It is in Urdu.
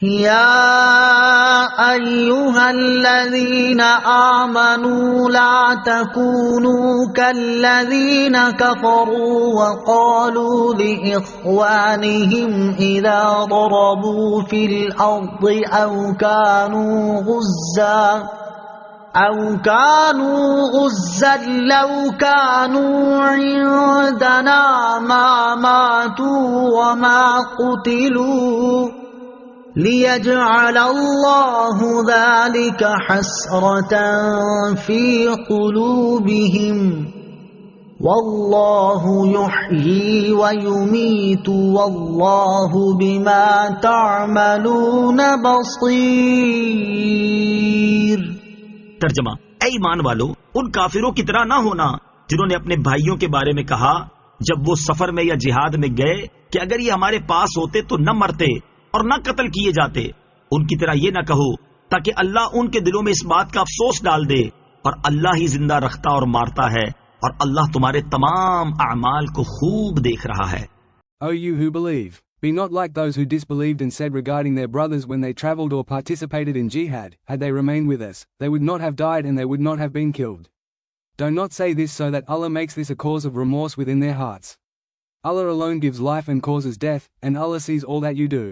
يا أيها الذين آمنوا لا تكونوا كالذين كفروا وقالوا لإخوانهم إذا ضربوا في الأرض أو كانوا غزا لو كانوا عندنا ما ماتوا وما قتلوا ليجعل الله ذلك حسرة في قلوبهم والله يحيي ويميت والله بما تعملون بصير۔ ترجمہ: اے ایمان والو، ان کافروں کی طرح نہ ہونا جنہوں نے اپنے بھائیوں کے بارے میں کہا جب وہ سفر میں یا جہاد میں گئے کہ اگر یہ ہمارے پاس ہوتے تو نہ مرتے اور نہ قتل کیے جاتے۔ ان کی طرح یہ نہ کہو تاکہ اللہ ان کے دلوں میں اس بات کا افسوس ڈال دے، اور اللہ ہی زندہ رکھتا اور مارتا ہے، اور اللہ تمہارے تمام اعمال کو خوب دیکھ رہا ہے۔ O you who believe, be not like those who disbelieved and said regarding their brothers when they travelled or participated in jihad, had they remained with us, they would not have died and they would not have been killed. Do not say this so that Allah makes this a cause of remorse within their hearts. Allah alone gives life and causes death, and Allah sees all that you do.